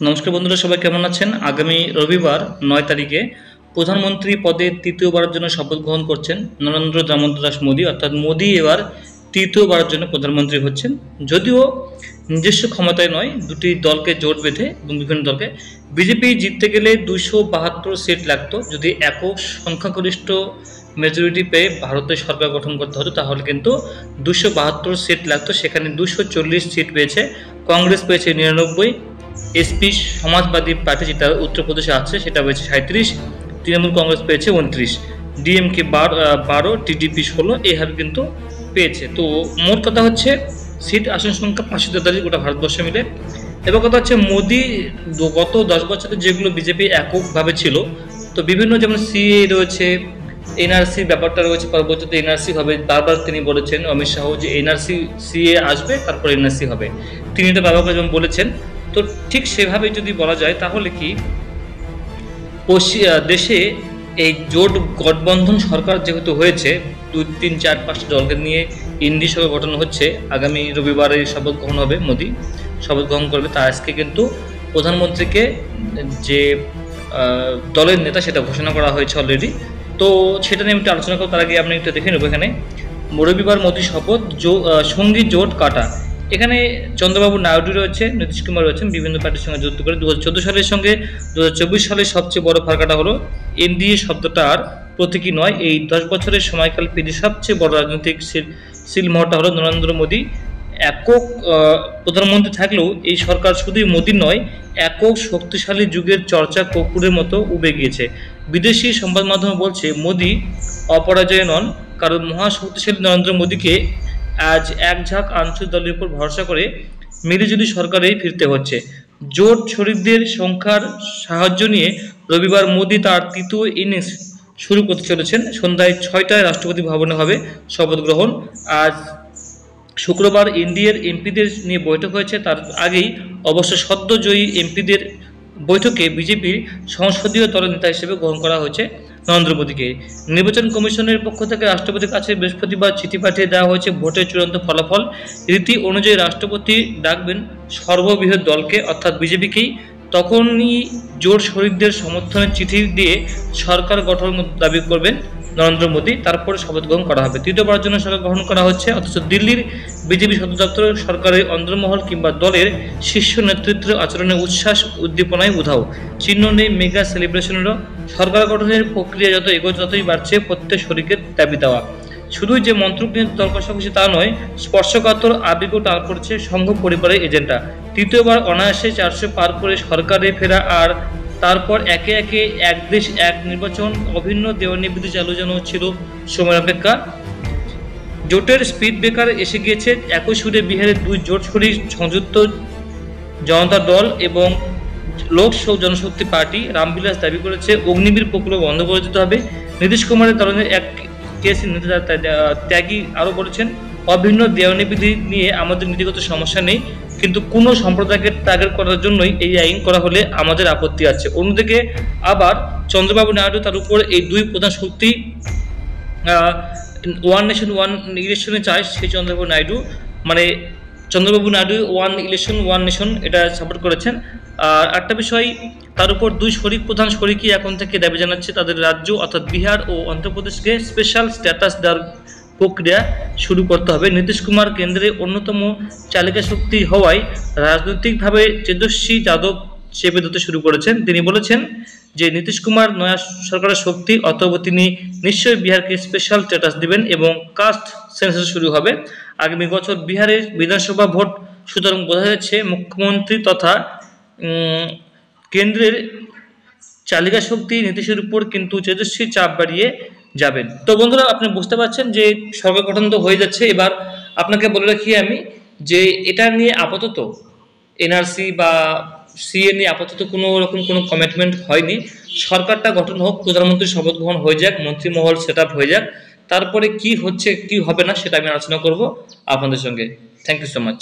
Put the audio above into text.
নমস্কার বন্ধুরা, সবাই কেমন আছেন? আগামী রবিবার ৯ তারিখে প্রধানমন্ত্রী পদে তৃতীয়বারের জন্য শপথ গ্রহণ করছেন নরেন্দ্র দামোদর দাস মোদী। অর্থাৎ মোদী এবার তৃতীয়বারের জন্য প্রধানমন্ত্রী হচ্ছেন। যদিও নিজস্ব ক্ষমতায় নয়, দুটি দলকে জোট বেঁধে এবং বিভিন্ন দলকে বিজেপি জিততে গেলে 272 সিট লাগতো। যদি একক সংখ্যাগরিষ্ঠ মেজরিটি পেয়ে ভারতের সরকার গঠন করতে হতো তাহলে কিন্তু 272 সিট লাগতো। সেখানে 240 সিট পেয়েছে কংগ্রেস, পেয়েছে 99, এসপি সমাজবাদী পার্টি যেটা উত্তরপ্রদেশে আছে সেটা পেয়েছে 37, তৃণমূল কংগ্রেস পেয়েছে 29, ডিএমকে 12, টিডিপি 16, এইভাবে কিন্তু পেয়েছে। তো মোট কথা হচ্ছে সিট আসন সংখ্যা 543 গোটা ভারতবর্ষে মিলে। এবার কথা হচ্ছে মোদী গত 10 বছরে যেগুলো বিজেপি এককভাবে ছিল, তো বিভিন্ন যেমন সিএ রয়েছে, এনআরসি ব্যাপারটা রয়েছে, পরবর্তীতে এনআরসি হবে। বারবার তিনি বলেছেন অমিত শাহ যে এনআরসি সিএ আসবে তারপর এনআরসি হবে, তিনি এটা বারবার যেমন বলেছেন। তো ঠিক সেভাবে যদি বলা যায় তাহলে কি দেশে এই জোট গঠবন্ধন সরকার যেহেতু হয়েছে, 2, 3, 4, 5টা দলকে নিয়ে ইন্ডি সরকার গঠন হচ্ছে, আগামী রবিবারে শপথ গ্রহণ হবে, মোদী শপথ গ্রহণ করবে। তার আজকে কিন্তু প্রধানমন্ত্রীকে যে দলের নেতা সেটা ঘোষণা করা হয়েছে অলরেডি। তো সেটা নিয়ে একটু আলোচনা করব। তার আগে আপনি একটু দেখে নেব এখানে রবিবার মোদী শপথ, সঙ্গী জোট কাটা। এখানে চন্দ্রবাবু নাইডু রয়েছে, নীতিশ কুমার রয়েছেন, বিভিন্ন পার্টির সঙ্গে যুক্ত করে 2014 সালের সঙ্গে 2024 সালের সবচেয়ে বড় ফারাকটা হলো এনডিএ শব্দটা আর প্রতীকী নয়। এই 10 বছরের সময়কাল পেরিয়ে সবচেয়ে বড় রাজনৈতিক সিলমোহরটা হলো নরেন্দ্র মোদী একক প্রধানমন্ত্রী থাকলেও এই সরকার শুধুই মোদী নয়, একক শক্তিশালী যুগের চর্চা কর্পূরের মতো উবে গিয়েছে। বিদেশি সংবাদ মাধ্যম বলছে মোদী অপরাজয় নন, কারণ মহাশক্তিশালী নরেন্দ্র মোদীকে আজ এক ঝাঁক আঞ্চলিক দলের উপর ভরসা করে মিলিজুলি সরকারেই ফিরতে হচ্ছে। জোট শরিকদের সংখ্যার সাহায্য নিয়ে রবিবার মোদী তার তৃতীয় ইনিংস শুরু করতে চলেছেন। সন্ধ্যায় 6টায় রাষ্ট্রপতি ভবনে হবে শপথ গ্রহণ। আজ শুক্রবার এনডিএর এমপিদের নিয়ে বৈঠক হয়েছে। তার আগেই অবশ্য সদ্য জয়ী এমপিদের বৈঠকে বিজেপির সংসদীয় দলের নেতা হিসেবে গ্রহণ করা হয়েছে নরেন্দ্র মোদীকে। নির্বাচন কমিশনের পক্ষ থেকে রাষ্ট্রপতির কাছে বৃহস্পতিবার চিঠি পাঠিয়ে দেওয়া হয়েছে ভোটের চূড়ান্ত ফলাফল। রীতি অনুযায়ী রাষ্ট্রপতি ডাকবেন সর্ববৃহৎ দলকে অর্থাৎ বিজেপিকেই। তখনই জোট শরিকদের সমর্থনের চিঠি দিয়ে সরকার গঠন দাবি করবেন নরেন্দ্র মোদী। তারপরে শপথ গ্রহণ করা হবে। তৃতীয়বারের জন্য শপথ গ্রহণ করা হচ্ছে, অথচ দিল্লির বিজেপি সদর দপ্তর সরকারের অন্দরমহল কিংবা দলের শীর্ষ নেতৃত্বের আচরণে উচ্ছ্বাস উদ্দীপনায় উধাও। চিহ্ন নেই মেগা সেলিব্রেশনেরও। সরকার গঠনের প্রক্রিয়া যত এগোচ্ছে ততই বাড়ছে প্রত্যেক শরিকের দাবি দেওয়া। শুধুই যে মন্ত্রক নিয়ে দল কষাকষি তা নয়, স্পর্শকাতর আবেগও টান পড়ছে সংঘ পরিবারের এজেন্ডা। তৃতীয়বার অনায়াসে 400 পার করে সরকারে ফেরা আর তারপর একে একে এক দেশ এক নির্বাচন, অভিন্ন দেওয়ানিবৃত্তি চালু যেন ছিল সময়ের অপেক্ষা। জোটের স্পিড ব্রেকার এসে গিয়েছে। একই সুরে বিহারের 2 জোট শরিক সংযুক্ত জনতা দল এবং লোক জনশক্তি পার্টি রামবিলাস দাবি করেছে অগ্নিবীর প্রকল্প বন্ধ করে দিতে হবে। নীতিশ কুমারের দলের এক কেসি নেতা ত্যাগী আরও বলেছেন, অভিন্ন দেওয়ানিবৃত্তি নিয়ে আমাদের নীতিগত সমস্যা নেই, কিন্তু কোনো সম্প্রদায়কে টার্গেট করার জন্যই এই আইন করা হলে আমাদের আপত্তি আছে। অন্যদিকে আবার চন্দ্রবাবু নাইডু তার উপর এই 2 প্রধান শক্তি ওয়ান নেশন ওয়ান ইলেকশনে চায়। সেই Chandrababu Naidu one election one nation এটা সাপোর্ট করেছেন। আর একটা বিষয়, তার উপর 2 প্রধান শরিকই এখন থেকে দাবি জানাচ্ছে তাদের রাজ্য অর্থাৎ বিহার ও অন্ধ্রপ্রদেশকে স্পেশাল স্ট্যাটাস দেওয়ার প্রক্রিয়া শুরু করতে হবে। নীতিশ কুমার কেন্দ্রের অন্যতম চালিকা শক্তি হওয়ায় রাজনৈতিকভাবে তেজস্বী যাদব চেপে ধরতে শুরু করেছেন। তিনি বলেছেন যে নীতিশ কুমার নয়া সরকারের শক্তি, অতএব তিনি নিশ্চয়ই বিহারকে স্পেশাল স্ট্যাটাস দিবেন এবং কাস্ট সেন্সাস শুরু হবে আগামী বছর বিহারের বিধানসভা ভোট। সুতরাং বোঝা যাচ্ছে মুখ্যমন্ত্রী তথা কেন্দ্রের চালিকা শক্তি নীতিশের উপর কিন্তু তেজস্বী চাপ বাড়িয়ে যাবেন। তো বন্ধুরা, আপনি বুঝতে পারছেন যে সরকার গঠন তো হয়ে যাচ্ছে। এবার আপনাকে বলে রাখি আমি যে এটা নিয়ে আপাতত এনআরসি বা সিএ নিয়ে আপাতত কোনো রকম কোনো কমিটমেন্ট হয়নি। সরকারটা গঠন হোক, প্রধানমন্ত্রীর শপথ গ্রহণ হয়ে যাক, মন্ত্রিমহল সেট আপ হয়ে যাক, তারপরে কি হচ্ছে কি হবে না সেটা আমি আলোচনা করব আপনাদের সঙ্গে। Thank you so much.